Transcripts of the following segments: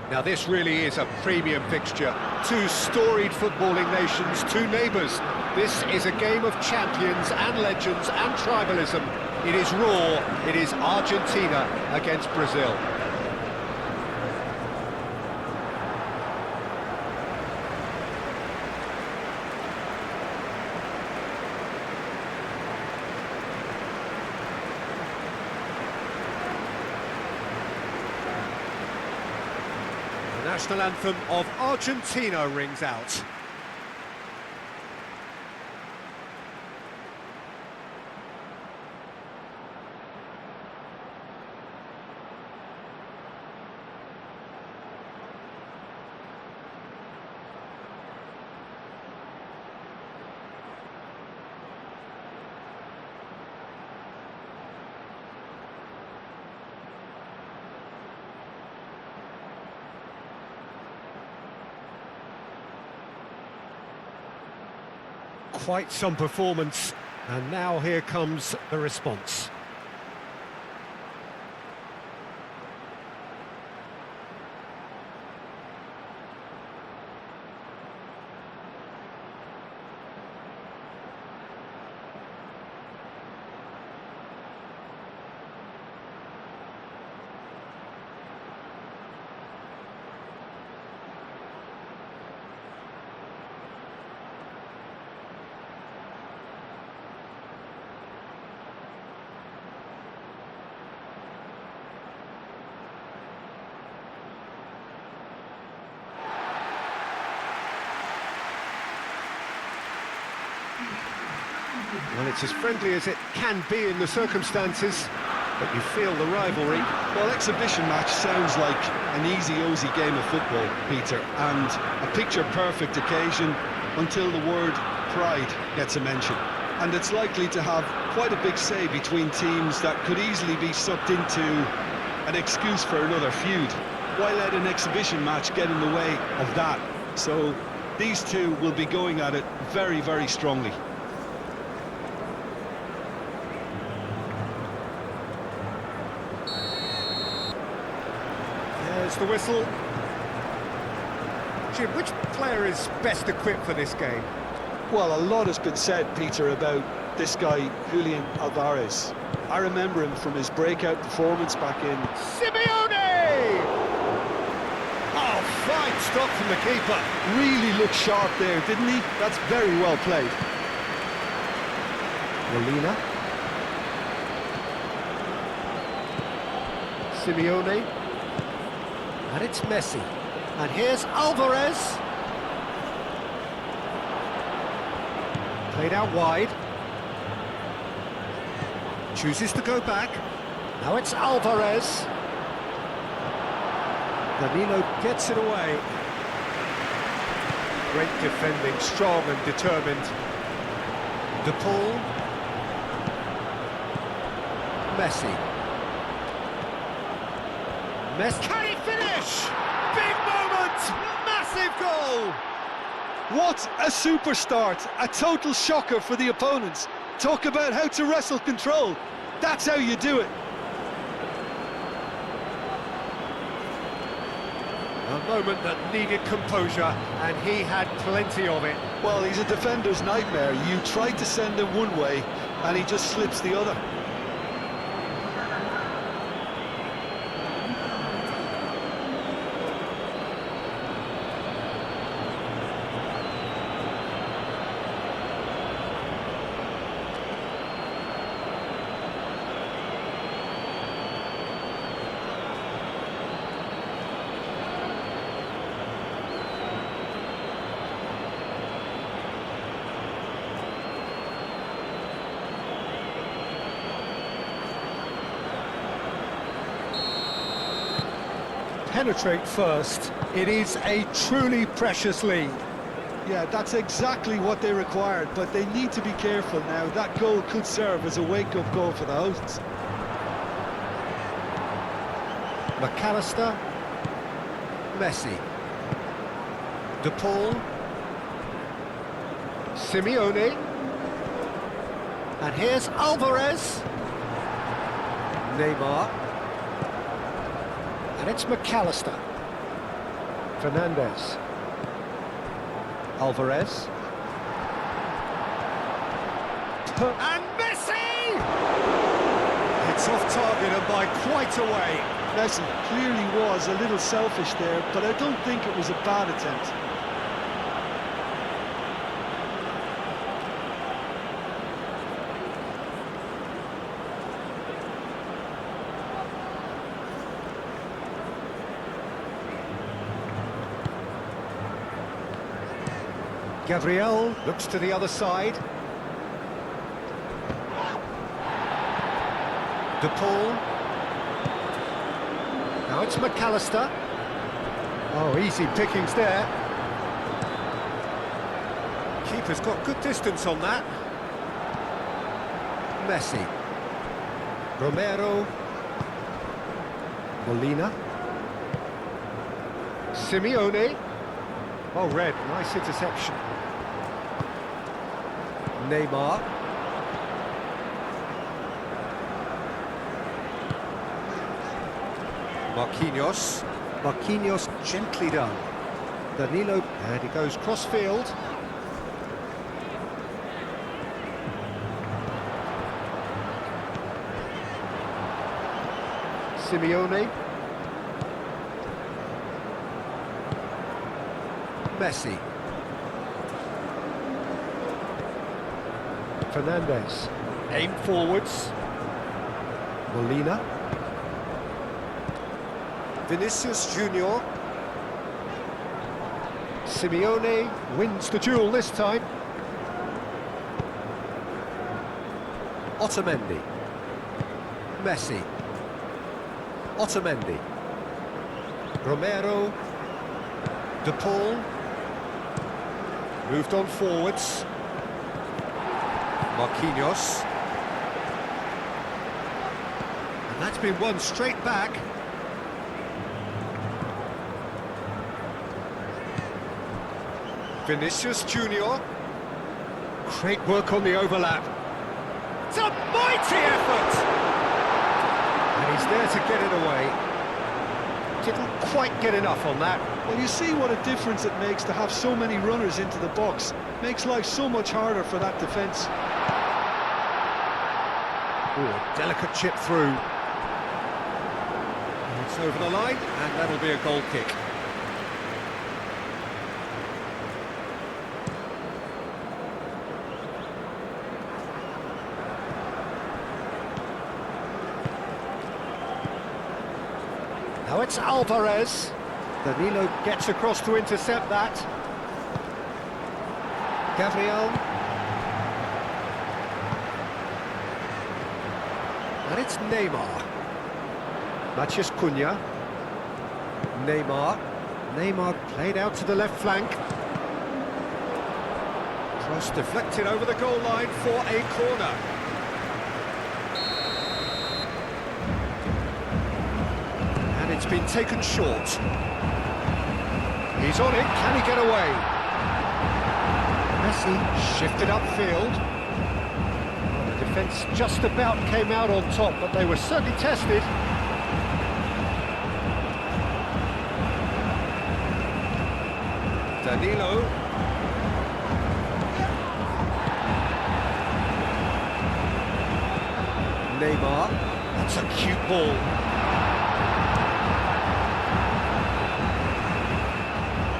Now this really is a premium fixture. Two storied footballing nations, two neighbours. This is a game of champions and legends and tribalism. It is raw, it is Argentina against Brazil. The national anthem of Argentina rings out. Quite some performance, and now here comes the response. Well, it's as friendly as it can be in the circumstances, but you feel the rivalry. Well, exhibition match sounds like an easy-ozy game of football, Peter, and a picture-perfect occasion until the word pride gets a mention. And it's likely to have quite a big say between teams that could easily be sucked into an excuse for another feud. Why let an exhibition match get in the way of that? So these two will be going at it very, very strongly. There's the whistle. Jim, which player is best equipped for this game? Well, a lot has been said, Peter, about this guy, Julian Alvarez. I remember him from his breakout performance back in... Simeone! Oh, fine stop from the keeper. Really looked sharp there, didn't he? That's very well played. Molina. Simeone. And it's Messi. And here's Alvarez. Played out wide. Chooses to go back. Now it's Alvarez. Danilo gets it away. Great defending, strong and determined. De Paul. Messi. Can he finish? Big moment! Massive goal! What a super start! A total shocker for the opponents. Talk about how to wrestle control. That's how you do it. A moment that needed composure, and he had plenty of it. Well, he's a defender's nightmare. You try to send him one way, and he just slips the other. Penetrate first. It is a truly precious lead. Yeah, that's exactly what they required, but they need to be careful now. That goal could serve as a wake-up call for the hosts. McAllister. Messi. De Paul. Simeone. And here's Alvarez. Neymar. And it's McAllister. Fernandez. Alvarez. And Messi! It's off target and by quite a way. Messi clearly was a little selfish there, but I don't think it was a bad attempt. Gabriel looks to the other side. De Paul. Now it's McAllister. Oh, easy pickings there. Keeper's got good distance on that. Messi. Romero. Molina. Simeone. Oh, red, nice interception. Neymar. Marquinhos gently done. Danilo, and he goes cross-field. Simeone. Messi. Fernandez. Aim forwards. Molina. Vinicius Junior. Simeone wins the duel this time. Otamendi. Messi. Otamendi. Romero. De Paul. Moved on forwards. Marquinhos. And that's been won straight back. Vinicius Junior. Great work on the overlap. It's a mighty effort! And he's there to get it away. Didn't quite get enough on that. Well, you see what a difference it makes to have so many runners into the box. Makes life so much harder for that defence. Ooh, delicate chip through. It's over the line, and that'll be a goal kick. Now it's Alvarez. Danilo gets across to intercept that. Gabriel. And it's Neymar. Matheus Cunha. Neymar played out to the left flank. Cross deflected over the goal line for a corner. And it's been taken short. He's on it, can he get away? Messi shifted upfield. Well, the defence just about came out on top, but they were certainly tested. Danilo. Neymar. That's a cute ball.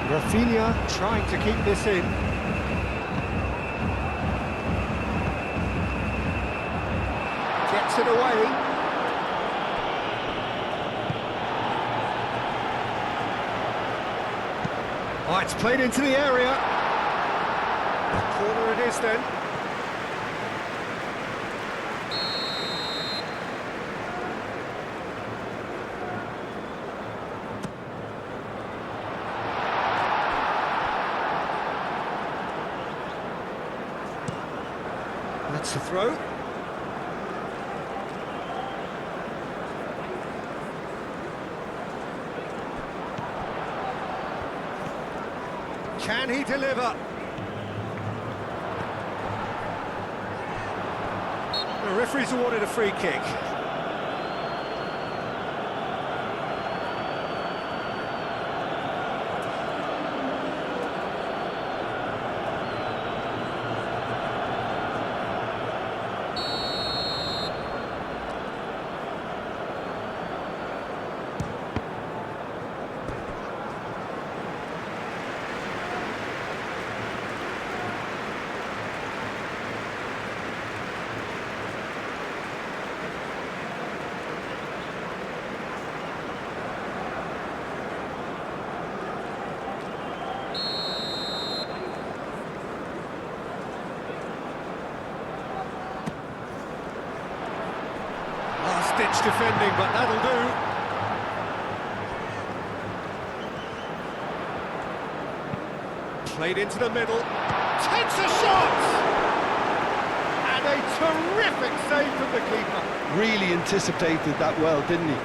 Rafinha trying to keep this in. Gets it away. Oh, it's played into the area. A corner it is then. That's the throw. Can he deliver? The referee's awarded a free kick. Rich defending, but that'll do. Played into the middle. Takes a shot! And a terrific save from the keeper. Really anticipated that well, didn't he?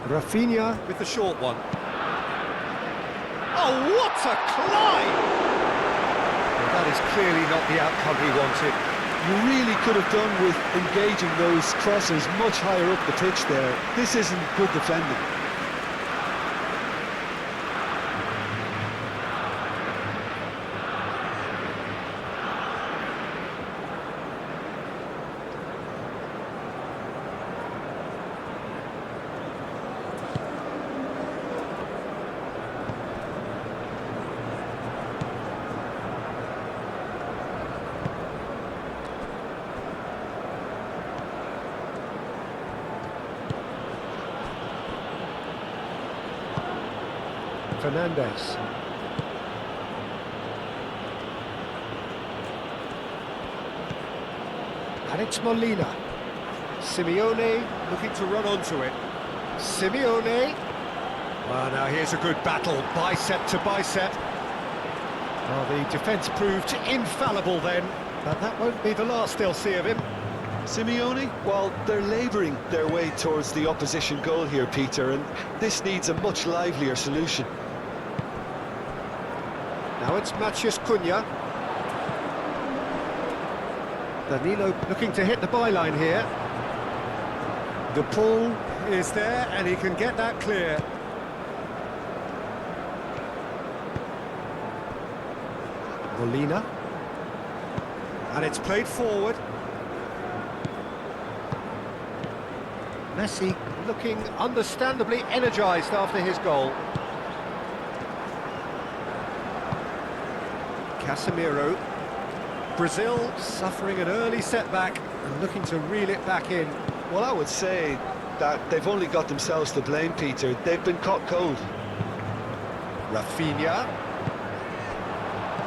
Rafinha with the short one. Oh, what a climb! Well, that is clearly not the outcome he wanted. You really could have done with engaging those crosses much higher up the pitch there. This isn't good defending. Fernandez. And it's Molina. Simeone looking to run onto it. Simeone. Well, now here's a good battle, bicep to bicep. Well, the defence proved infallible then, but that won't be the last they'll see of him. Simeone, well, they're labouring their way towards the opposition goal here, Peter, and this needs a much livelier solution. Now it's Matheus Cunha. Danilo looking to hit the byline here. The ball is there and he can get that clear. Molina. And it's played forward. Messi looking understandably energised after his goal. Casemiro. Brazil suffering an early setback and looking to reel it back in. Well, I would say that they've only got themselves to blame, Peter. They've been caught cold. Rafinha.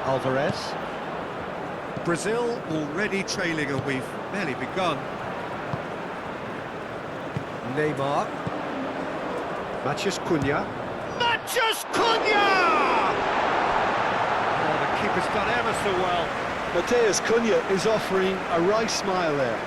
Alvarez. Brazil already trailing and we've barely begun. Neymar. Matheus Cunha. Matheus Cunha! Oh, the keeper's done ever so well. Matheus Cunha is offering a right smile there.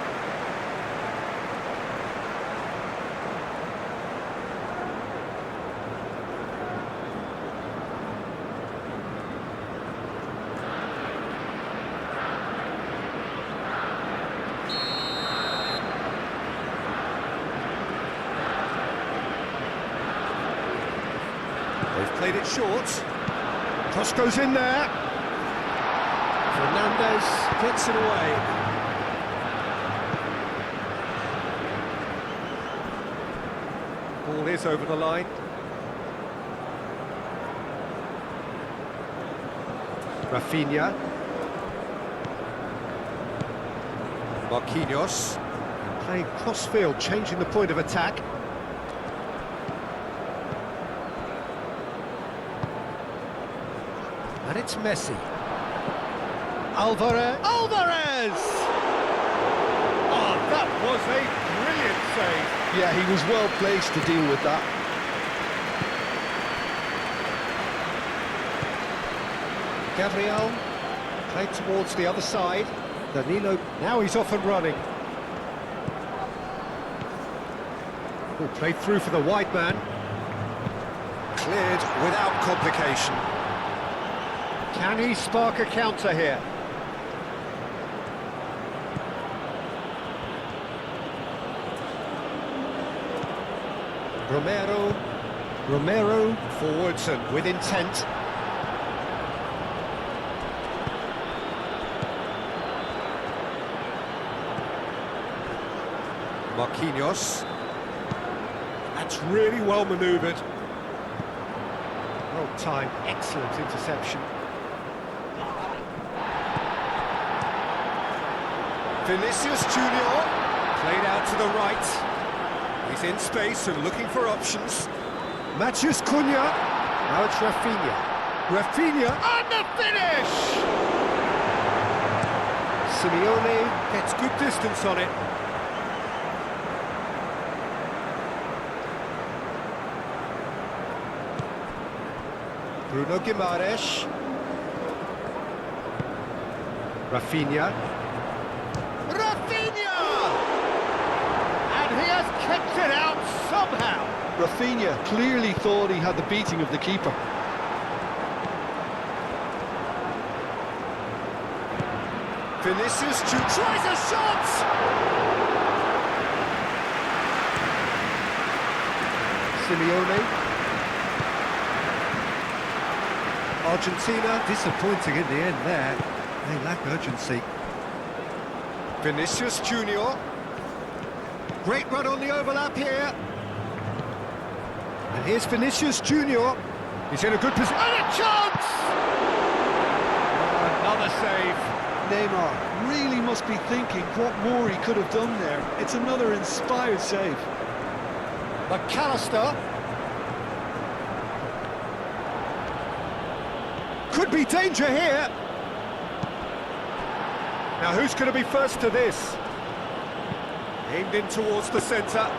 They've played it short. Cross goes in there. Fernandez gets it away. Ball is over the line. Rafinha. Marquinhos. Playing cross-field, changing the point of attack. And it's Messi. Alvarez! Alvarez! Oh, that was a brilliant save. Yeah, he was well placed to deal with that. Gabriel played towards the other side. Danilo, now he's off and running. Oh, played through for the wide man. Cleared without complication. Can he spark a counter here? Romero forwards and with intent. Marquinhos. That's really well manoeuvred. Well timed, excellent interception. Vinicius Junior Played out to the right. He's in space and looking for options. Matheus Cunha. Now it's Rafinha. Rafinha, and the finish! Simeone gets good distance on it. Bruno Guimaraes. Rafinha. Rafinha! And he has kept it out somehow. Rafinha clearly thought he had the beating of the keeper. Vinicius tries a shot! Simeone. Argentina disappointing in the end there. They lack urgency. Vinicius Junior. Great run on the overlap here. And here's Vinicius Junior. He's in a good position. And a chance! Another save. Neymar really must be thinking what more he could have done there. It's another inspired save. McAllister. Could be danger here. Now who's going to be first to this? Aimed in towards the centre.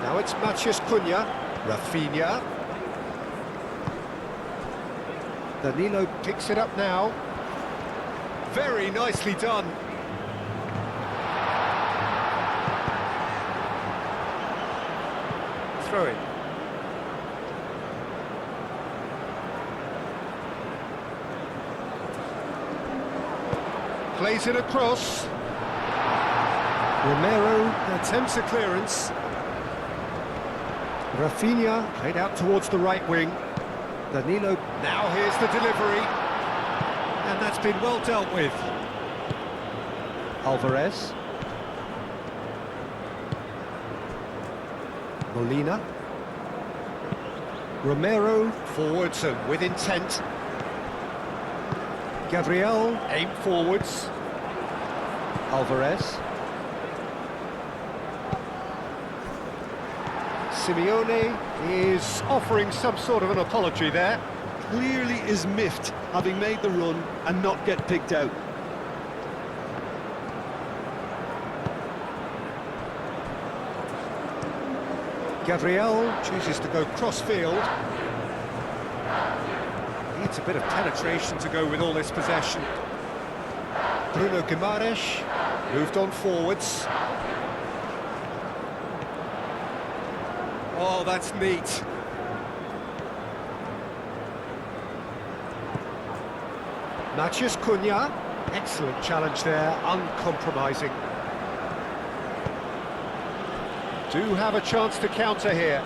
Now it's Matheus Cunha. Rafinha. Danilo picks it up now. Very nicely done. Throw it. Plays it across. Romero attempts a clearance. Rafinha played out towards the right wing. Danilo, now here's the delivery. And that's been well dealt with. Alvarez. Molina. Romero, forwards and with intent. Gabriel, aimed forwards. Alvarez. Simeone is offering some sort of an apology there. Clearly is miffed, having made the run and not get picked out. Gabriel chooses to go cross-field. Needs a bit of penetration to go with all this possession. Bruno Guimaraes moved on forwards. Oh, that's neat. Matheus Cunha, excellent challenge there, uncompromising. Do have a chance to counter here.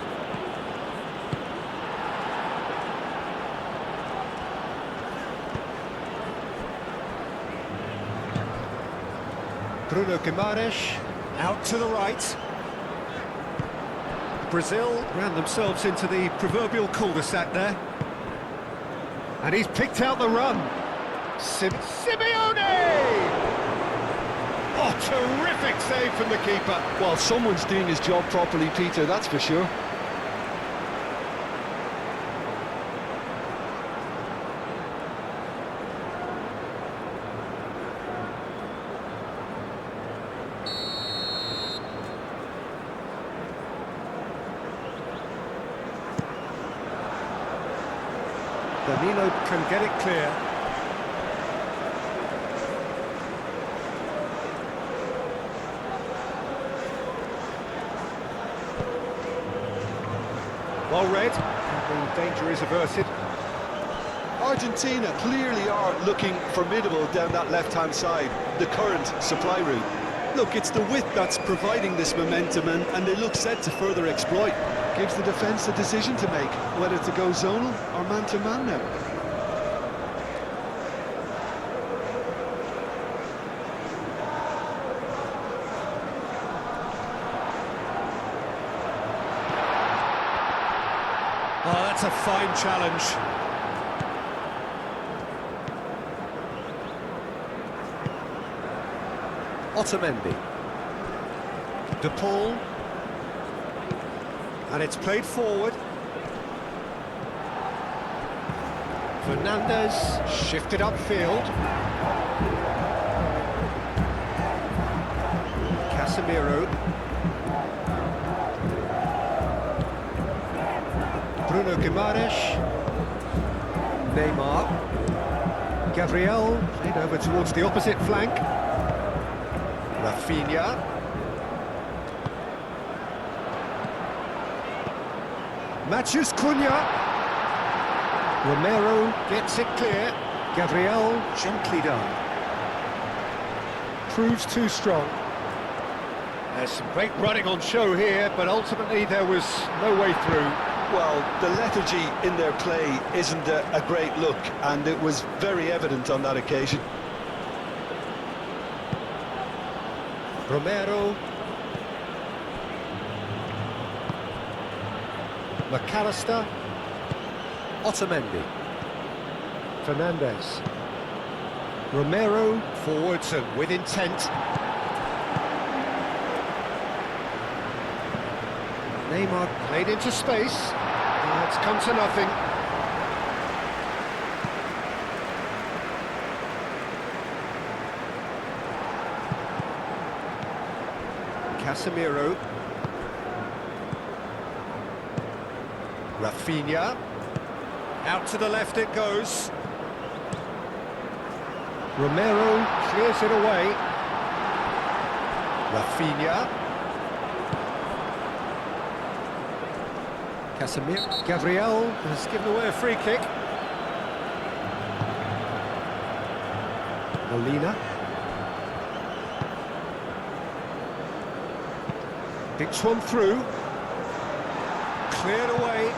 Bruno Guimaraes, out to the right. Brazil ran themselves into the proverbial cul-de-sac there. And he's picked out the run. Simeone! Oh, terrific save from the keeper. Well, someone's doing his job properly, Peter, that's for sure. Danilo can get it clear. Well read, the danger is averted. Argentina clearly are looking formidable down that left-hand side, the current supply route. Look, it's the width that's providing this momentum, and they look set to further exploit. Gives the defence a decision to make, whether to go zonal or man-to-man now. That's a fine challenge. Otamendi. De Paul. And it's played forward. Fernandez shifted upfield. Casemiro. Bruno Guimaraes. Neymar. Gabriel played over towards the opposite flank. Rafinha. Matthews Cunha. Romero gets it clear. Gabriel gently done. Proves too strong. There's some great running on show here, but ultimately there was no way through. Well, the lethargy in their play isn't a great look, and it was very evident on that occasion. Romero. McAllister. Otamendi. Fernandez. Romero forwards and with intent. Neymar played into space. It's come to nothing. Casemiro. Rafinha. Out to the left it goes. Romero clears it away. Rafinha. Casemiro. Gabriel has given away a free kick. Molina. Picks one through. Cleared away.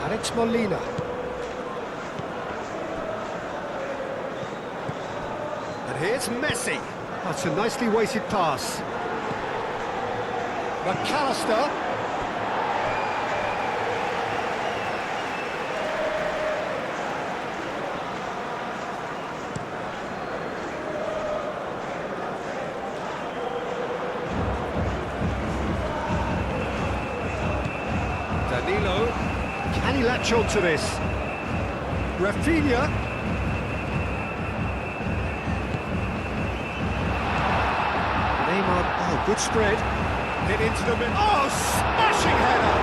Alex Molina. And here's Messi. That's a nicely weighted pass. McAllister. Danilo. Can he latch on to this? Rafinha. Neymar, oh, good spread. Hit into the middle. Oh, smashing header!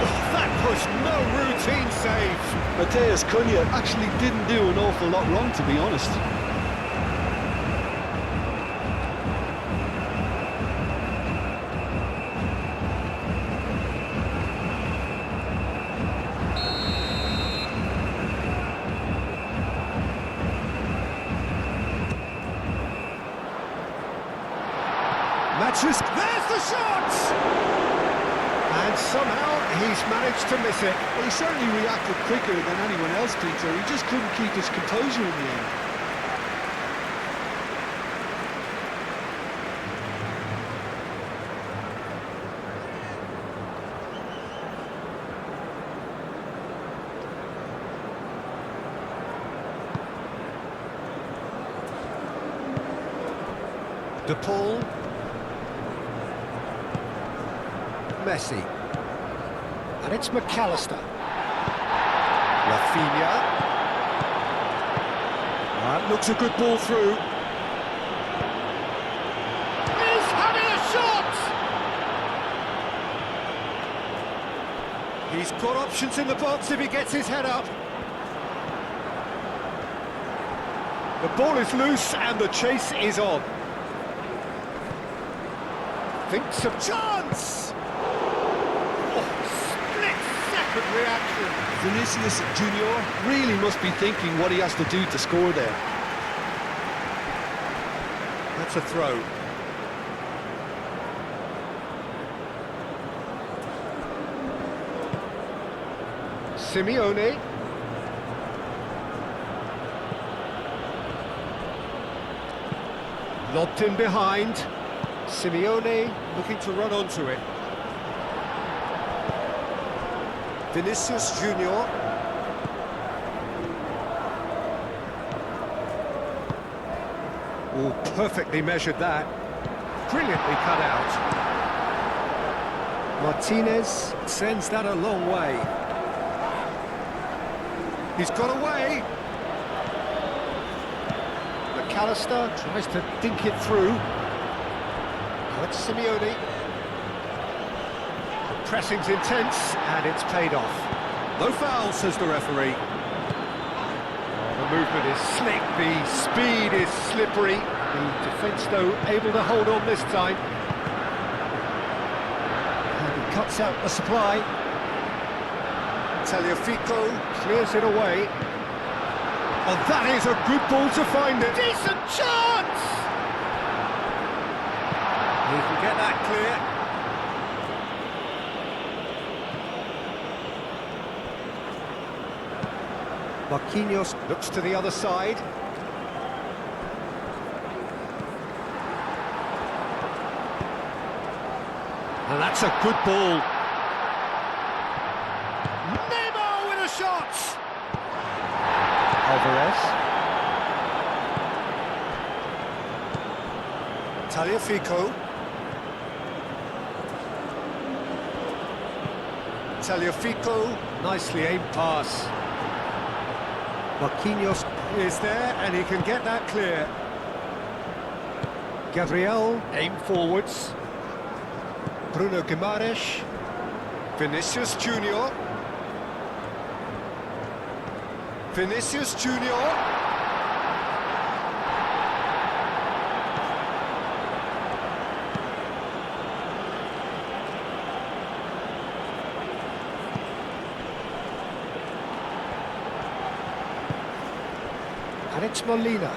Oh, that was no routine save. Matheus Cunha actually didn't do an awful lot wrong, to be honest. Matches, there's the shot! And somehow he's managed to miss it. Well, he certainly reacted quicker than anyone else, Peter. He just couldn't keep his composure in the end. De Paul. Messi. And it's McAllister. Rafinha. That looks a good ball through. He's having a shot! He's got options in the box if he gets his head up. The ball is loose and the chase is on. Thinks of chance! Split-second reaction. Vinicius Junior really must be thinking what he has to do to score there. That's a throw. Simeone. Lobbed in behind. Simeone looking to run onto it. Vinicius Junior. Oh, perfectly measured that. Brilliantly cut out. Martinez sends that a long way. He's got away. McAllister tries to dink it through. Now it's Simeone. The pressing's intense, and it's paid off. No foul, says the referee. Oh, the movement is slick, the speed is slippery. The defence, though, able to hold on this time. And he cuts out the supply. Tagliafico clears it away. Oh, that is a good ball to find it. Decent chance! He can get that clear. Marquinhos looks to the other side. And that's a good ball. Neymar with a shot! Alvarez. Tagliafico. Tagliafico, nicely aimed pass. Marquinhos is there, and he can get that clear. Gabriel, aim forwards. Bruno Guimaraes. Vinicius Junior. Vinicius Junior. And it's Molina.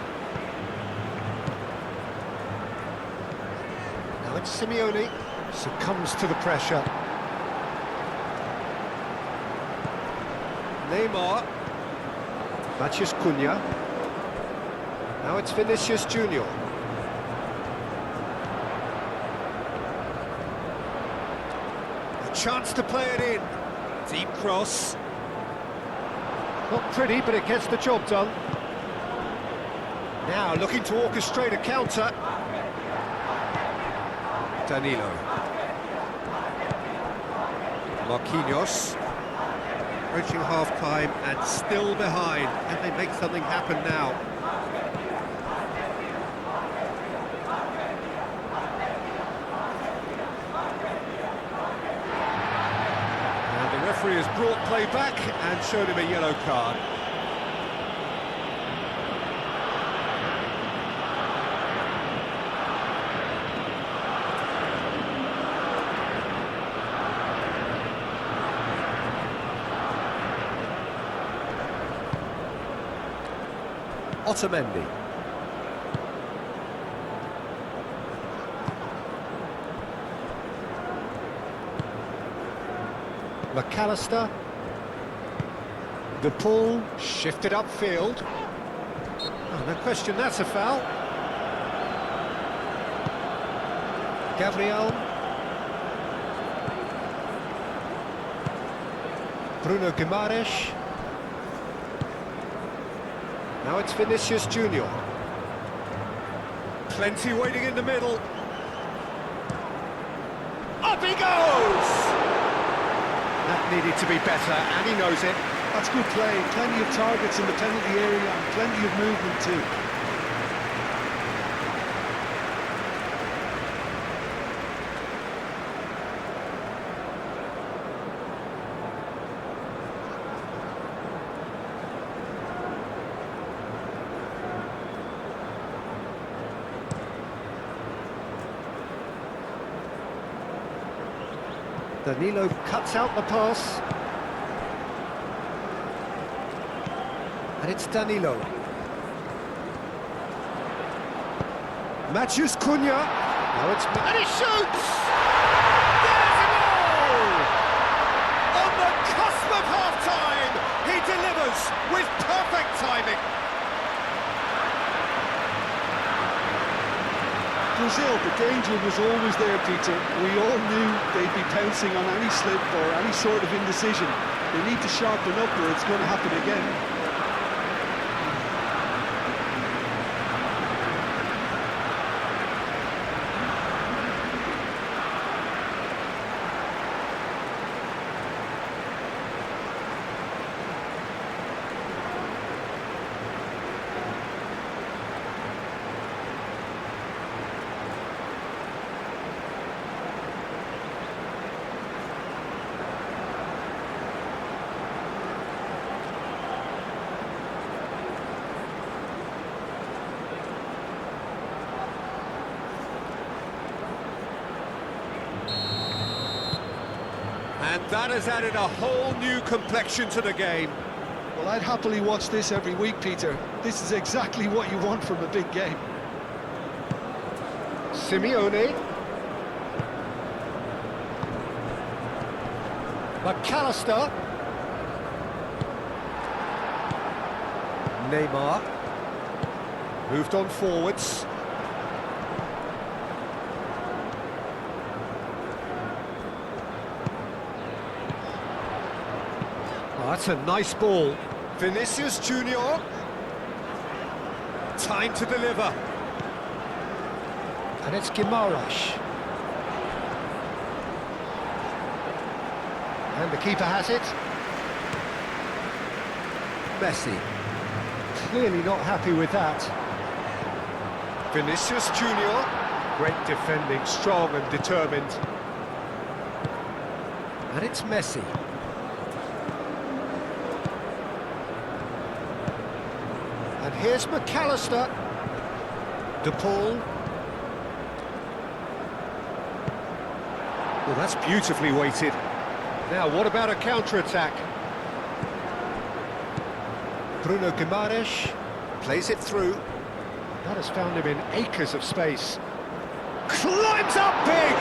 Now it's Simeone. Succumbs to the pressure. Neymar. Mathias Cunha. Now it's Vinicius Junior. A chance to play it in. Deep cross. Not pretty, but it gets the job done. Now looking to orchestrate a counter. Danilo. Marquinhos. Approaching half-time and still behind. Can they make something happen now? And the referee has brought play back and showed him a yellow card. Otamendi. McAllister. The ball shifted upfield. Oh, no question, that's a foul. Gabriel. Bruno Guimaraes. Now it's Vinicius Junior. Plenty waiting in the middle. Up he goes! That needed to be better, and he knows it. That's good play. Plenty of targets in the penalty area and plenty of movement too. Danilo cuts out the pass. And it's Danilo. Mathias Cunha. Now it's... And he shoots! There's a goal! On the cusp of half-time, he delivers with perfect timing. Brazil, the danger was always there, Peter. We all knew they'd be pouncing on any slip or any sort of indecision. They need to sharpen up or it's going to happen again. And that has added a whole new complexion to the game. Well, I'd happily watch this every week, Peter. This is exactly what you want from a big game. Simeone. McAllister. Neymar. Moved on forwards. Oh, that's a nice ball. Vinicius Junior. Time to deliver. And it's Guimaraes. And the keeper has it. Messi. Clearly not happy with that. Vinicius Junior. Great defending, strong and determined. And it's Messi. And here's McAllister. De Paul. Well, that's beautifully weighted. Now, what about a counter-attack? Bruno Guimaraes plays it through. That has found him in acres of space. Climbs up big!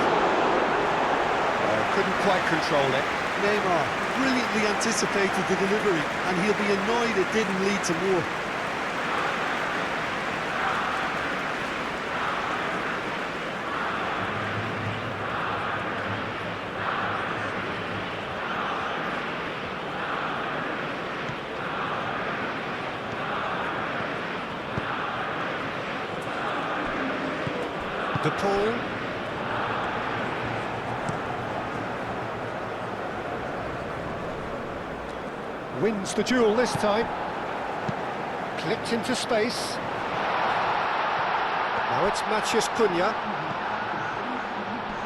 Couldn't quite control it. Neymar brilliantly anticipated the delivery, and he'll be annoyed it didn't lead to more. De Paul. Wins the duel this time. Clipped into space. Now it's Matheus Cunha.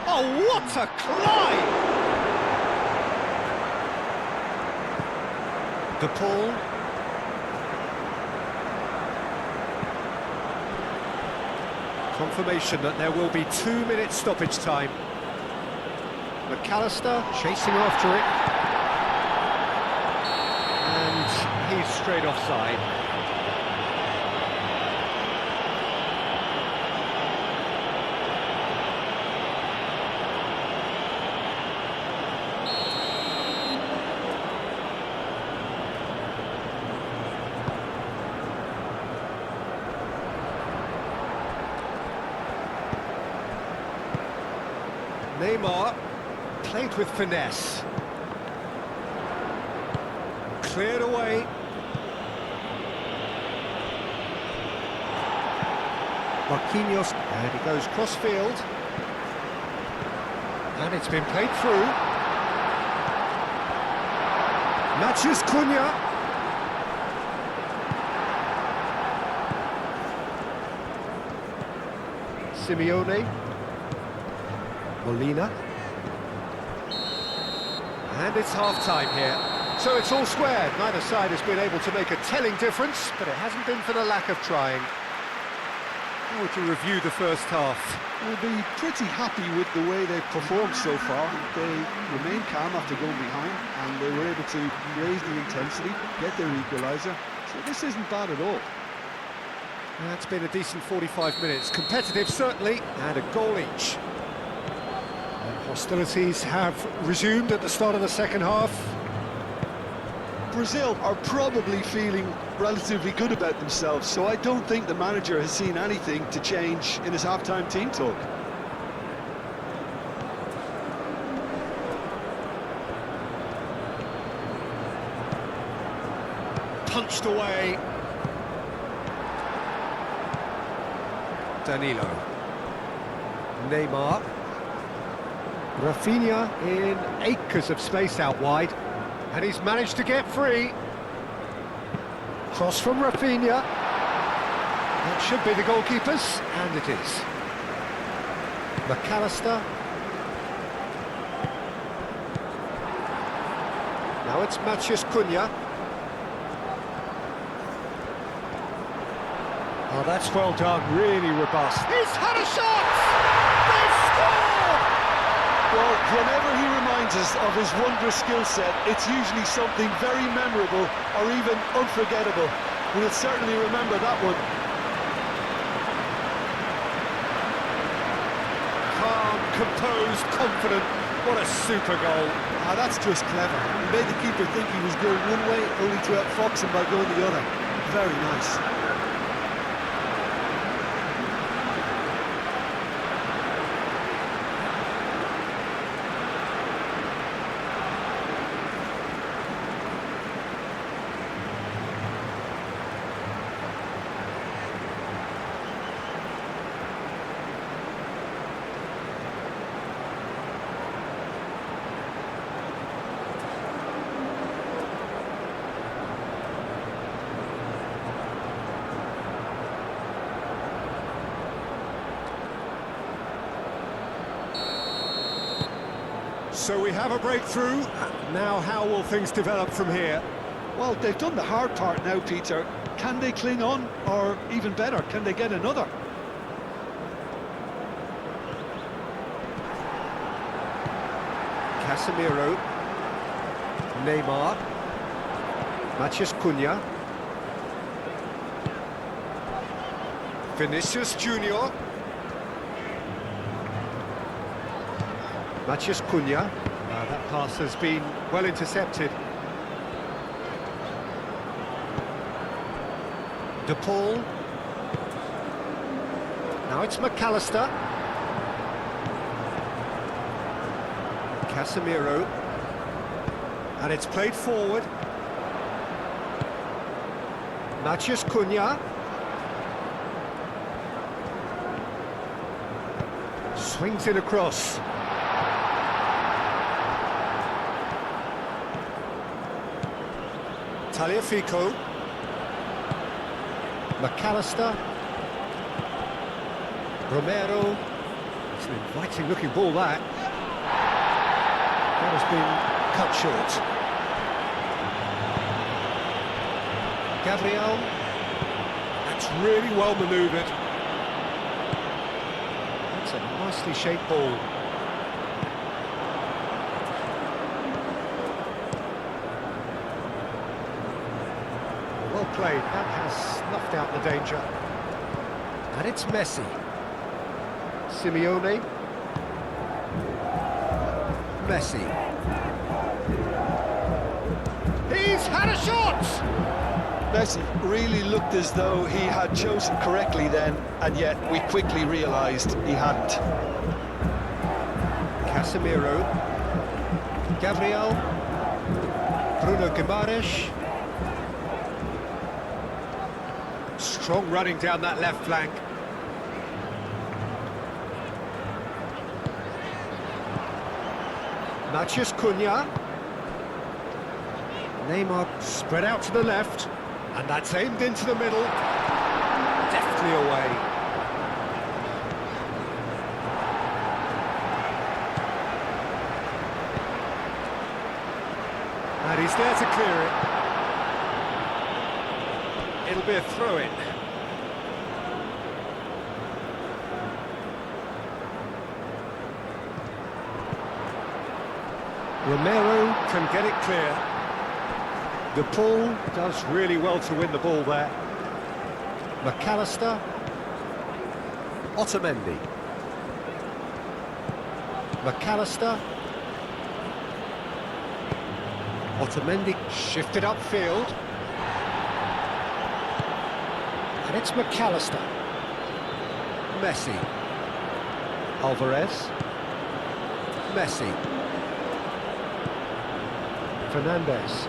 Oh, what a climb! De Paul. Confirmation that there will be 2 minutes stoppage time. McAllister chasing after it. And he's straight offside. Neymar played with finesse. Cleared away. Marquinhos, and he goes cross-field. And it's been played through. Matheus Cunha. Simeone. Molina. And it's half-time here. So it's all squared. Neither side has been able to make a telling difference, but it hasn't been for the lack of trying. How would you review the first half? We'll be pretty happy with the way they've performed so far. They remained calm after going behind, and they were able to raise the intensity, get their equaliser. So this isn't bad at all. That's been a decent 45 minutes. Competitive, certainly, and a goal each. Hostilities have resumed at the start of the second half. Brazil are probably feeling relatively good about themselves, so I don't think the manager has seen anything to change in his half-time team talk. Punched away. Danilo. Neymar. Rafinha in acres of space out wide. And he's managed to get free. Cross from Rafinha. That should be the goalkeeper's, and it is. McAllister. Now it's Matheus Cunha. Oh, that's well done, really robust. He's had a shot! They've scored! Well, whenever he reminds us of his wondrous skill set, it's usually something very memorable or even unforgettable. We'll certainly remember that one. Calm, composed, confident. What a super goal. Ah, that's just clever. He made the keeper think he was going one way, only to outfox him by going the other. Very nice. So we have a breakthrough. Now how will things develop from here? Well, they've done the hard part now, Peter. Can they cling on? Or even better, can they get another? Casemiro. Neymar. Matheus Cunha. Vinicius Junior. Matheus Cunha. That pass has been well intercepted. De Paul. Now it's McAllister. Casemiro. And it's played forward. Matheus Cunha. Swings it across. Tagliafico. McAllister. Romero. It's an inviting looking ball that. That has been cut short. Gabriel. That's really well manoeuvred. That's a nicely shaped ball. Well played, that has snuffed out the danger. And it's Messi. Simeone. Messi. He's had a shot! Messi really looked as though he had chosen correctly then, and yet we quickly realised he hadn't. Casemiro. Gabriel. Bruno Guimaraes. Strong running down that left flank. Matheus Cunha. Neymar spread out to the left, and that's aimed into the middle. Deftly away. And he's there to clear it. It'll be a throw-in. Romero can get it clear. De Paul does really well to win the ball there. McAllister. Otamendi. McAllister. Otamendi shifted upfield. And it's McAllister. Messi. Alvarez. Messi. Fernandez.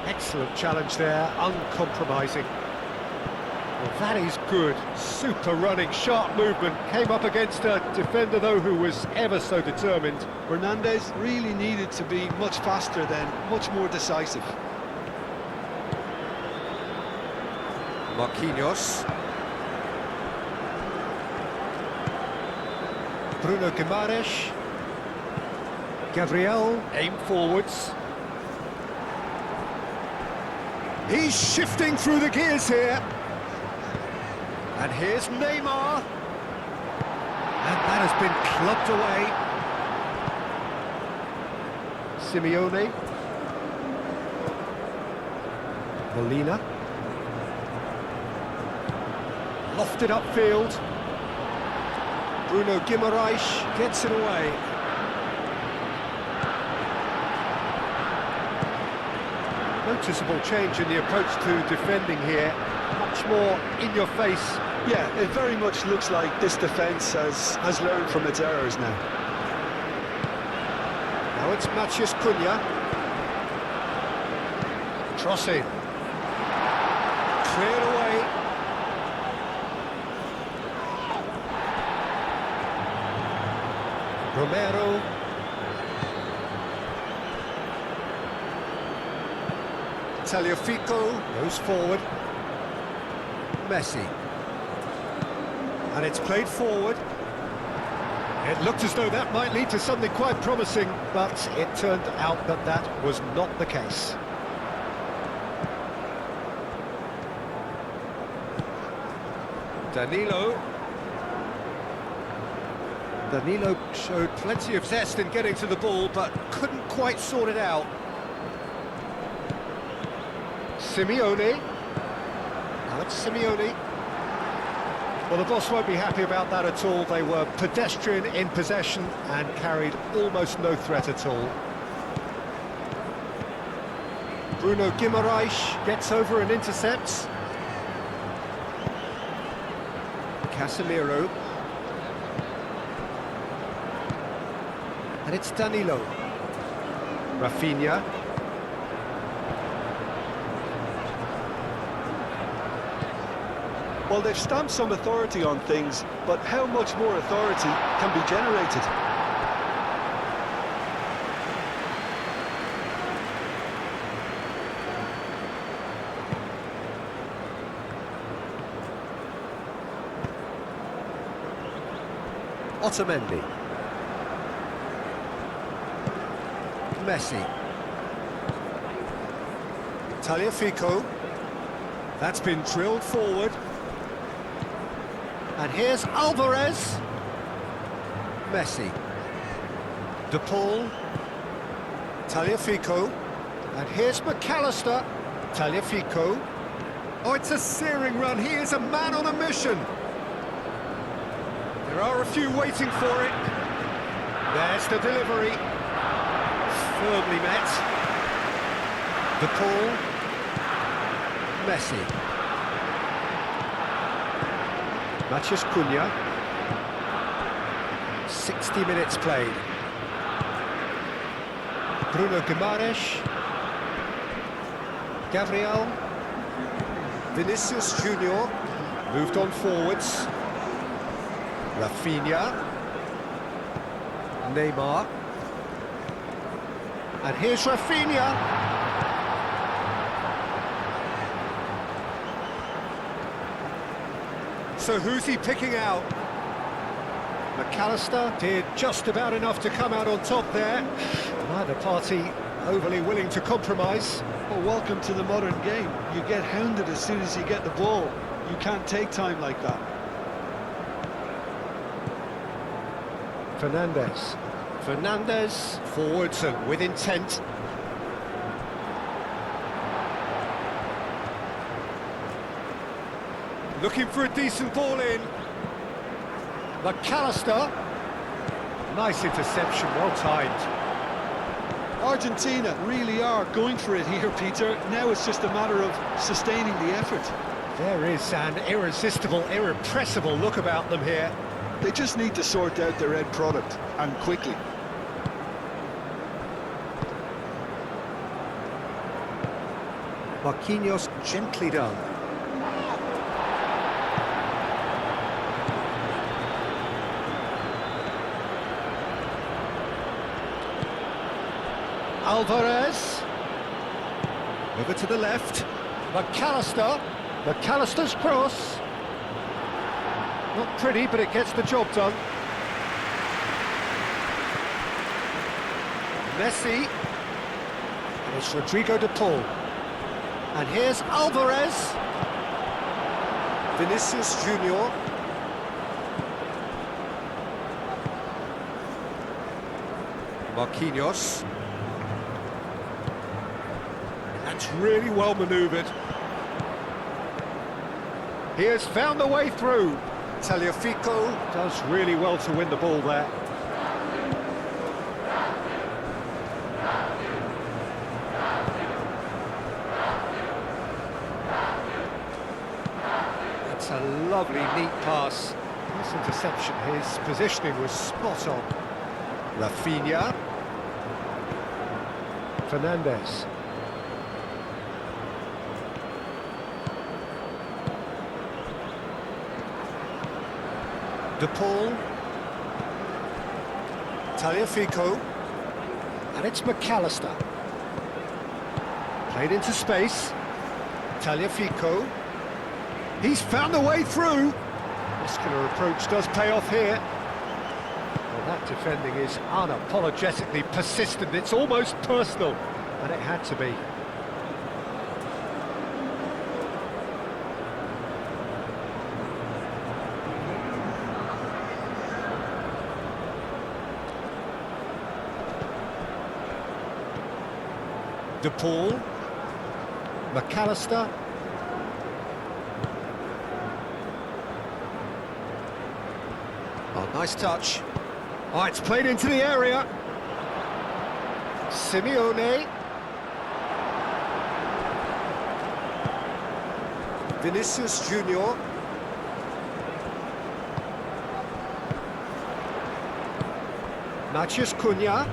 Excellent challenge there, uncompromising. Well, that is good. Super running, sharp movement. Came up against a defender, though, who was ever so determined. Fernandez really needed to be much faster then, much more decisive. Marquinhos. Bruno Guimaraes. Gabriel, aim forwards. He's shifting through the gears here. And here's Neymar. And that has been clubbed away. Simeone. Molina. Lofted upfield. Bruno Guimaraes gets it away. Noticeable change in the approach to defending here. Much more in your face. Yeah, it very much looks like this defence has learned from its errors now. Now it's Matheus Cunha. Crossing. Cleared away. Romero. Tagliafico goes forward. Messi. And it's played forward. It looked as though that might lead to something quite promising, but it turned out that that was not the case. Danilo. Danilo showed plenty of zest in getting to the ball, but couldn't quite sort it out. Simeone. Alex Simeone. Well, the boss won't be happy about that at all. They were pedestrian in possession and carried almost no threat at all. Bruno Guimaraes gets over and intercepts. Casemiro. And it's Danilo. Rafinha. Well, they've stamped some authority on things, but how much more authority can be generated? Otamendi. Messi. Tagliafico. That's been drilled forward. And here's Alvarez. Messi. De Paul. Tagliafico. And here's McAllister. Tagliafico. Oh, it's a searing run. He is a man on a mission. There are a few waiting for it. There's the delivery. Firmly met. De Paul. Messi. Matheus Cunha. 60 minutes played. Bruno Guimaraes. Gabriel. Vinicius Junior. Moved on forwards. Rafinha. Neymar. And here's Rafinha. So who's he picking out? McAllister did just about enough to come out on top there. Neither party overly willing to compromise. Well, welcome to the modern game. You get hounded as soon as you get the ball. You can't take time like that. Fernandez. Fernandez, forwards and with intent. Looking for a decent ball in. McAllister. nice interception, well timed. Argentina really are going for it here, Peter. Now it's just a matter of sustaining the effort. There is an irresistible, irrepressible look about them here. They just need to sort out their end product, and quickly. Marquinhos gently done. Alvarez. Over to the left. McAllister. McAllister's cross. Not pretty, but it gets the job done. Messi. And it's Rodrigo de Paul. And here's Alvarez. Vinicius Junior. Marquinhos. That's really well manoeuvred. He has found the way through. Tagliafico does really well to win the ball there. That's a lovely, neat pass. This interception, his positioning was spot on. Rafinha. Fernandez. De Paul. Tagliafico. And it's McAllister. Played into space. Tagliafico. He's found the way through. Muscular approach does pay off here. Well, that defending is unapologetically persistent. It's almost personal, and it had to be. De Paul, McAllister. Oh, nice touch. Oh, it's played into the area. Simeone. Vinicius Junior. Matheus Cunha.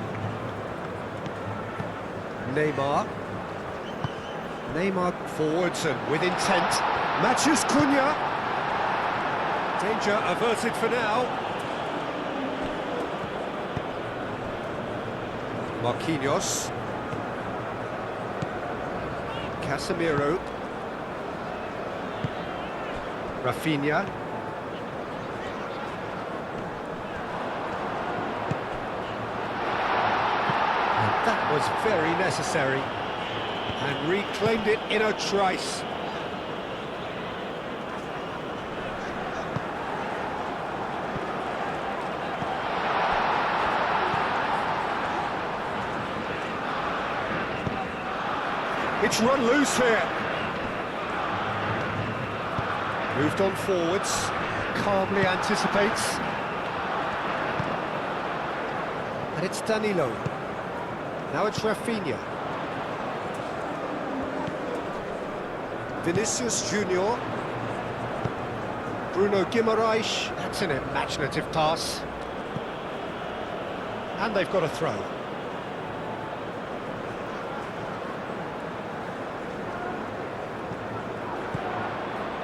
Neymar forwards and with intent. Matheus Cunha. Danger averted for now. Marquinhos. Casemiro. Rafinha. That was very necessary, and reclaimed it in a trice. It's run loose here. Moved on forwards, calmly anticipates. And it's Danilo. Now it's Rafinha. Vinicius Junior. Bruno Guimaraes. That's an imaginative pass. And they've got a throw.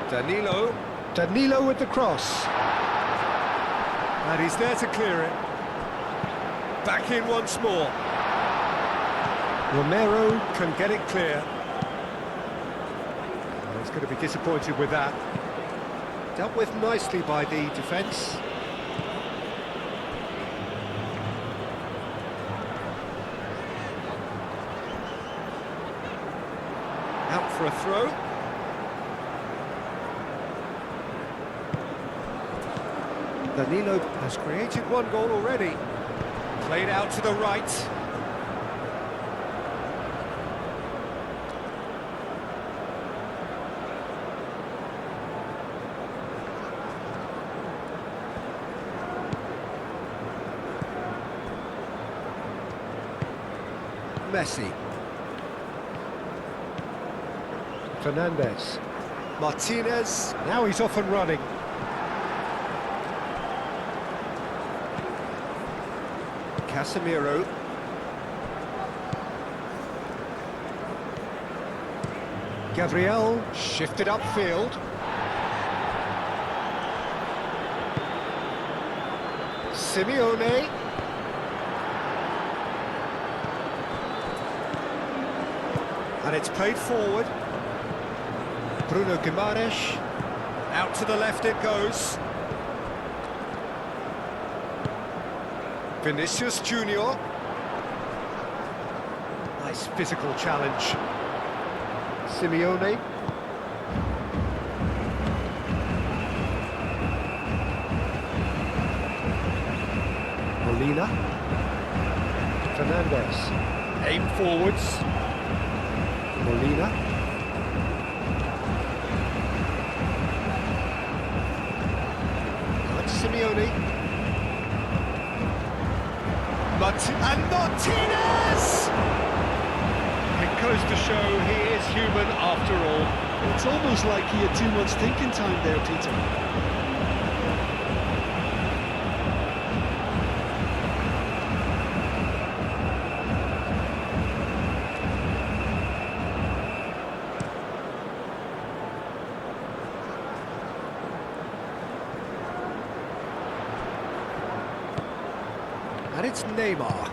Danilo. Danilo with the cross. And he's there to clear it. Back in once more. Romero can get it clear. Well, he's going to be disappointed with that. Dealt with nicely by the defence. Out for a throw. Danilo has created one goal already. Played out to the right. Messi. Fernandez. Martinez. Now he's off and running. Casemiro. Gabriel shifted upfield. Simeone. And it's played forward. Bruno Guimaraes. Out to the left it goes. Vinicius Junior. Nice physical challenge. Simeone. Molina. Fernandez. Aim forwards. Molina. Simeone. And Martinez! It goes to show he is human after all. It's almost like he had too much thinking time there, Peter. And it's Neymar.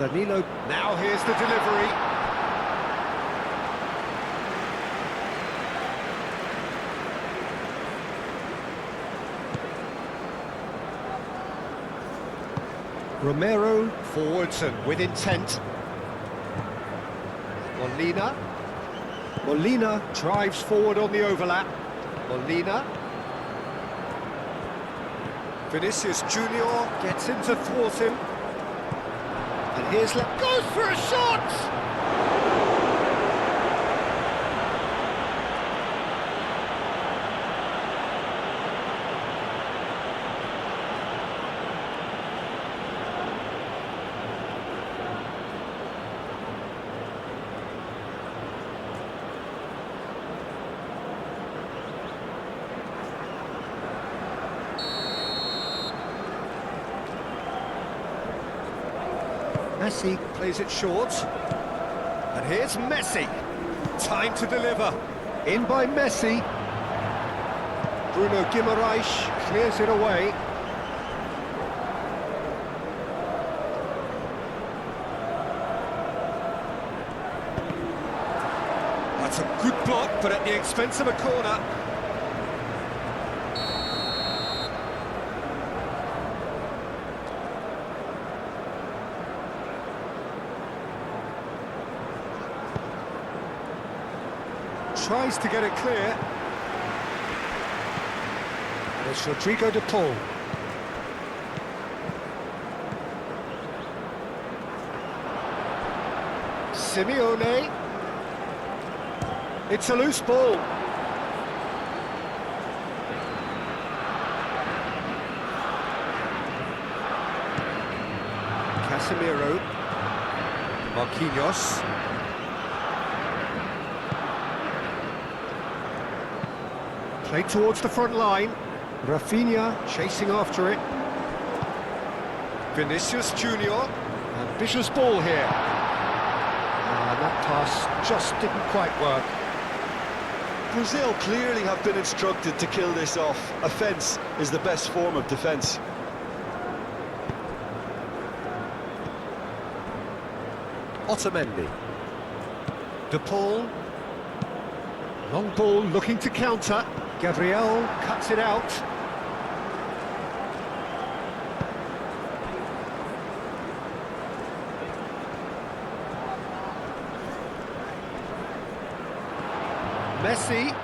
Danilo. Now here's the delivery. Romero. Forwards and with intent. Molina. Molina drives forward on the overlap. Molina. Vinicius Junior gets him to thwart him. And here's goes for a shot! Messi plays it short. And here's Messi. Time to deliver. In by Messi. Bruno Guimaraes clears it away. That's a good block, but at the expense of a corner. Tries to get it clear. It's Rodrigo de Paul. Simeone. It's a loose ball. Casemiro. Marquinhos. Played towards the front line. Rafinha chasing after it. Vinicius Junior. Ambitious ball here. And that pass just didn't quite work. Brazil clearly have been instructed to kill this off. Offence is the best form of defence. Otamendi. De Paul. Long ball looking to counter. Gabriel cuts it out. Messi.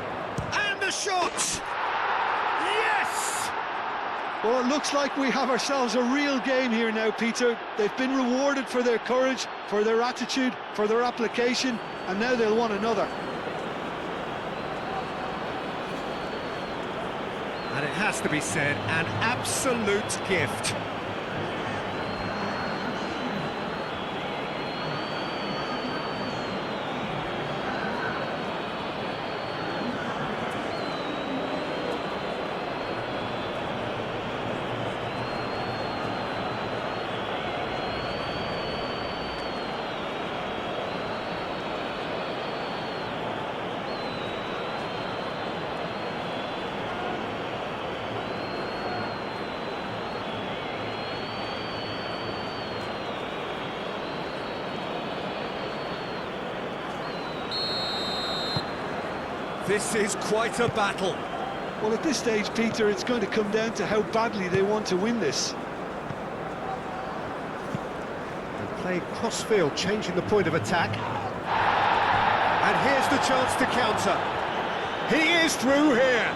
And the shot! Yes! Well, it looks like we have ourselves a real game here now, Peter. They've been rewarded for their courage, for their attitude, for their application, and now they'll want another. And it has to be said, an absolute gift. This is quite a battle. Well, at this stage, Peter, it's going to come down to how badly they want to win this. They play cross-field, changing the point of attack. And here's the chance to counter. He is through here.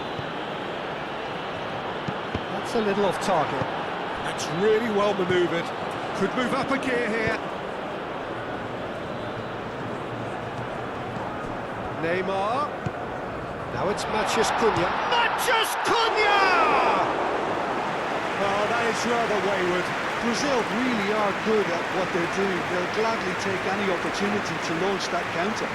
That's a little off target. That's really well manoeuvred. Could move up a gear here. Neymar. Now it's Matheus Cunha. Matheus Cunha! Oh, that is rather wayward. Brazil really are good at what they're doing. They'll gladly take any opportunity to launch that counter.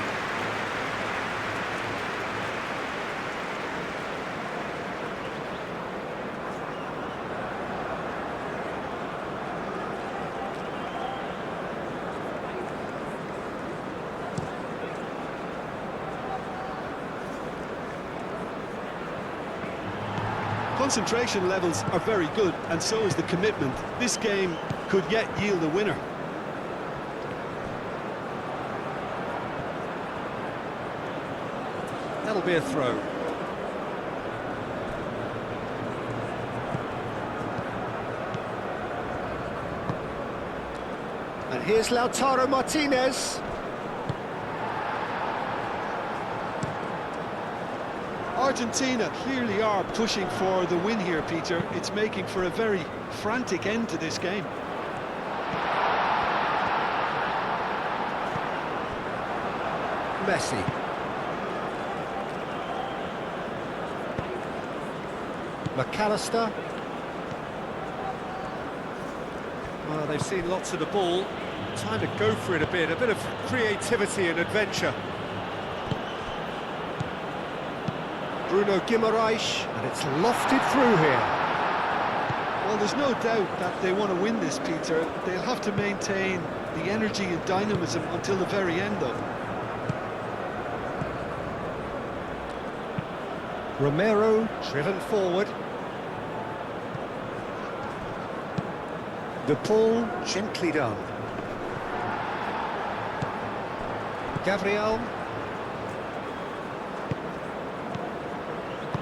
Concentration levels are very good, and so is the commitment. This game could yet yield a winner. That'll be a throw. And here's Lautaro Martinez. Argentina clearly are pushing for the win here, Peter. It's making for a very frantic end to this game. Messi. McAllister. Well, they've seen lots of the ball. Time to go for it a bit of creativity and adventure. Bruno Guimaraes, and it's lofted through here. Well, there's no doubt that they want to win this, Peter. They'll have to maintain the energy and dynamism until the very end, though. Romero, driven forward. The pull, gently done. Gabriel.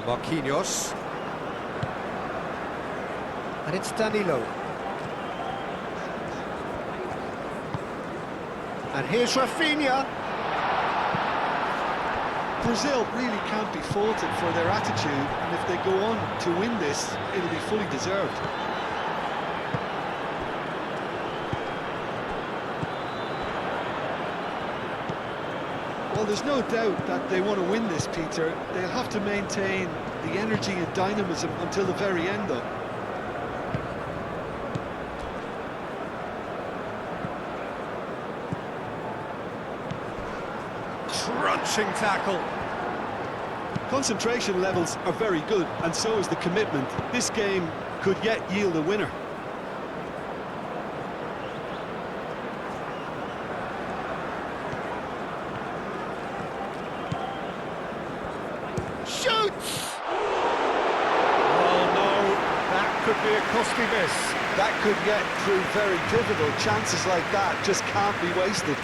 Marquinhos. And it's Danilo. And here's Rafinha. Brazil really can't be faulted for their attitude, and if they go on to win this, it'll be fully deserved. Well, there's no doubt that they want to win this, Peter. They'll have to maintain the energy and dynamism until the very end, though. Crunching tackle. Concentration levels are very good, and so is the commitment. This game could yet yield a winner. Shoots! Oh no, that could be a costly miss. That could yet prove very pivotal. Chances like that just can't be wasted.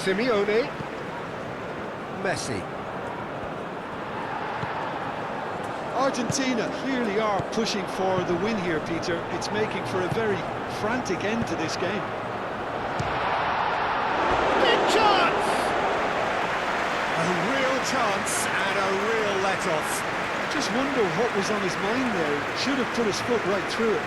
Simeone. Messi. Argentina clearly are pushing for the win here, Peter. It's making for a very frantic end to this game. Big chance! A real chance and a real let-off. I just wonder what was on his mind there. Should have put his foot right through it.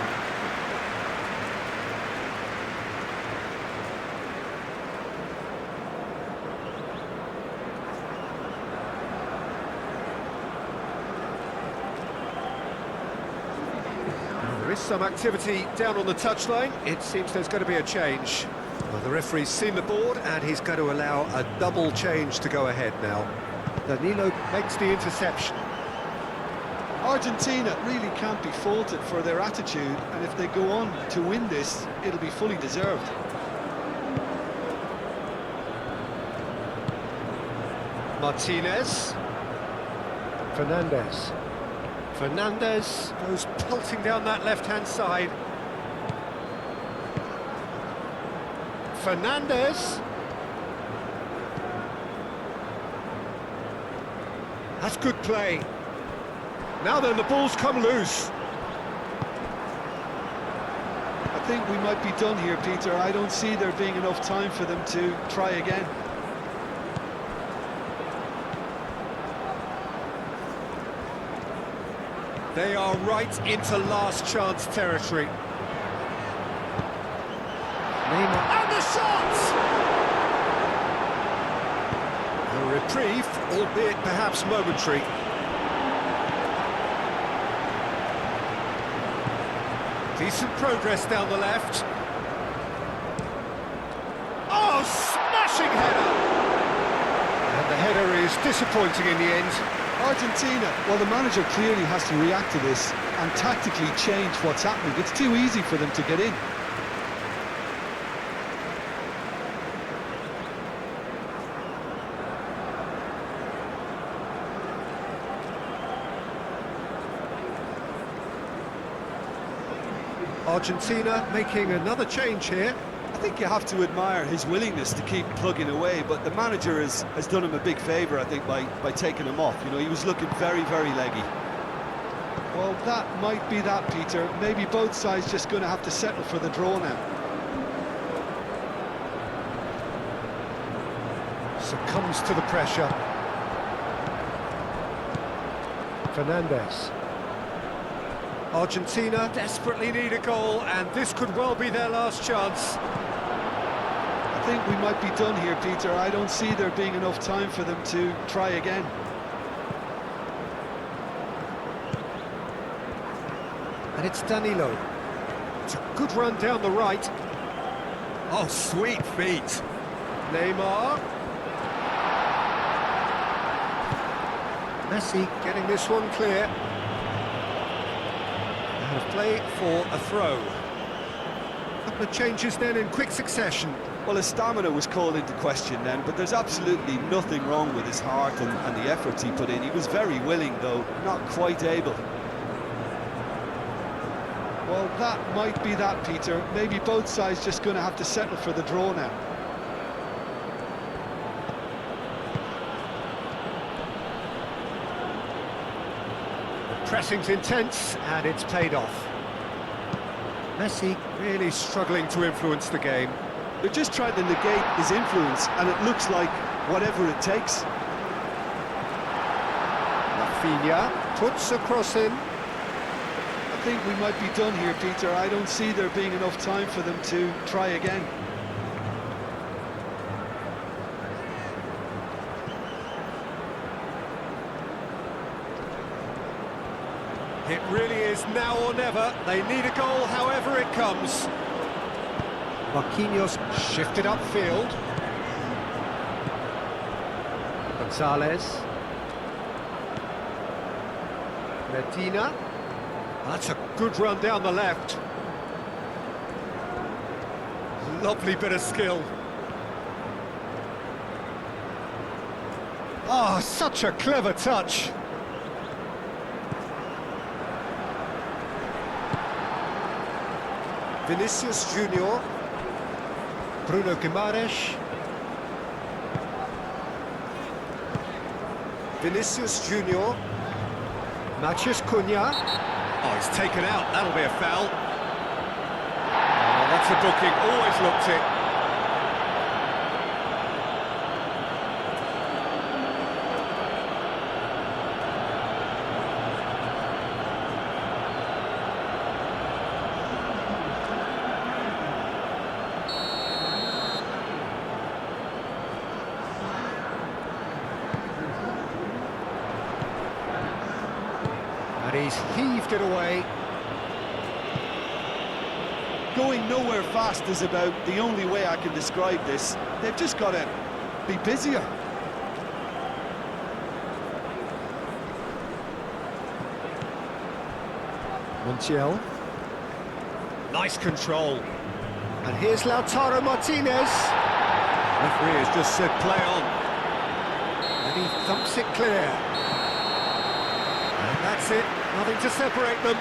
There is some activity down on the touchline. It seems there's going to be a change. Well, the referee's seen the board and he's going to allow a double change to go ahead now. Danilo makes the interception. Argentina really can't be faulted for their attitude, and if they go on to win this, it'll be fully deserved. Martinez. Fernandez. Fernandez goes pelting down that left-hand side. Fernandez. That's good play. Now then, the ball's come loose. I think we might be done here, Peter. I don't see there being enough time for them to try again. They are right into last chance territory. Neymar. And the shot! A reprieve, albeit perhaps momentary. Decent progress down the left. Oh, smashing header! And the header is disappointing in the end. Argentina, well, the manager clearly has to react to this and tactically change what's happening. It's too easy for them to get in. Argentina making another change here. I think you have to admire his willingness to keep plugging away, but the manager has done him a big favour, I think, by taking him off. You know, he was looking very, very leggy. Well, that might be that, Peter. Maybe both sides just going to have to settle for the draw now. Succumbs to the pressure. Fernandez. Argentina desperately need a goal, and this could well be their last chance. I think we might be done here, Peter. I don't see there being enough time for them to try again. And it's Danilo. It's a good run down the right. Oh, sweet feet. Neymar. Messi getting this one clear. And a play for a throw. A couple of changes then in quick succession. Well, his stamina was called into question then, but there's absolutely nothing wrong with his heart and the efforts he put in. He was very willing, though, not quite able. Well, that might be that, Peter. Maybe both sides just going to have to settle for the draw now. Pressing's intense, and it's paid off. Messi really struggling to influence the game. They're just trying to negate his influence, and it looks like whatever it takes. Rafinha puts a cross in. I think we might be done here, Peter. I don't see there being enough time for them to try again. It really is now or never. They need a goal however it comes. Marquinhos shifted upfield. Gonzalez. Medina. That's a good run down the left. Lovely bit of skill. Oh, such a clever touch. Vinicius Junior. Bruno Guimaraes. Vinicius Junior. Matheus Cunha. Oh, he's taken out. That'll be a foul. Oh, that's a booking. Always looked it. And he's heaved it away. Going nowhere fast is about the only way I can describe this. They've just got to be busier. Montiel. Nice control. And here's Lautaro Martinez. Referee has just said play on. And he thumps it clear. And that's it. Nothing to separate them.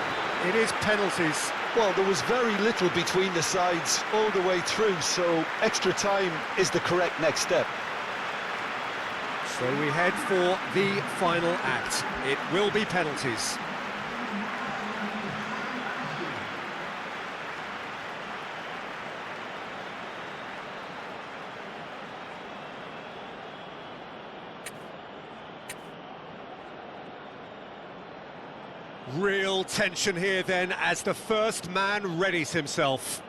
It is penalties. Well, there was very little between the sides all the way through, so extra time is the correct next step. So we head for the final act. It will be penalties. Real tension here then as the first man readies himself.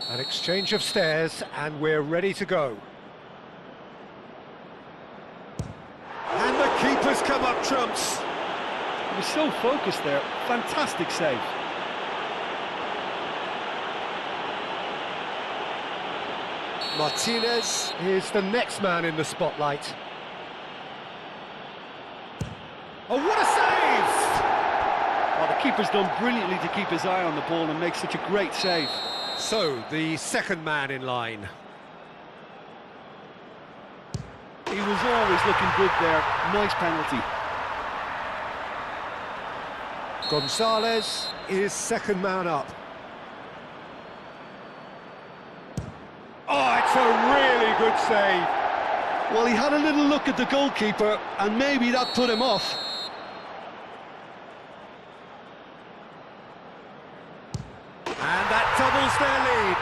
An exchange of stares and we're ready to go. And the keeper's come up trumps. He was so focused there. Fantastic save. Martinez is the next man in the spotlight. Oh, what a save! Oh, the keeper's done brilliantly to keep his eye on the ball and make such a great save. So, the second man in line. He was always looking good there. Nice penalty. Gonzalez is second man up. Oh, it's a really good save. Well, he had a little look at the goalkeeper, and maybe that put him off. And that doubles their lead.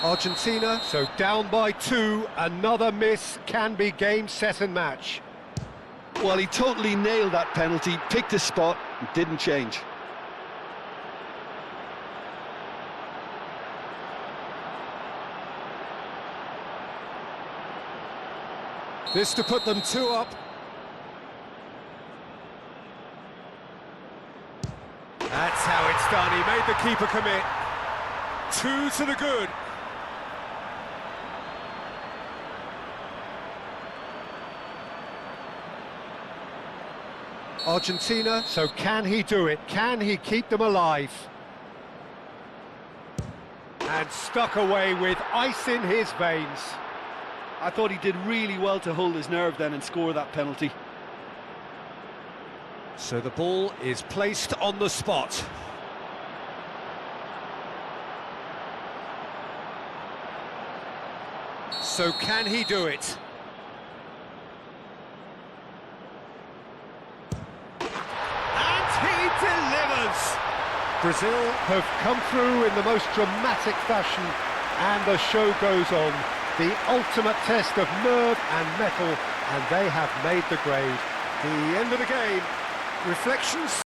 Argentina, so down by 2, another miss can be game, set and match. Well, he totally nailed that penalty, picked his spot, and didn't change. This to put them 2 up. That's how it's done, he made the keeper commit. 2 to the good. Argentina, so can he do it? Can he keep them alive? And stuck away with ice in his veins. I thought he did really well to hold his nerve then and score that penalty. So the ball is placed on the spot. So can he do it? Delivers! Brazil have come through in the most dramatic fashion and the show goes on. The ultimate test of nerve and mettle, and they have made the grade. The end of the game. Reflections?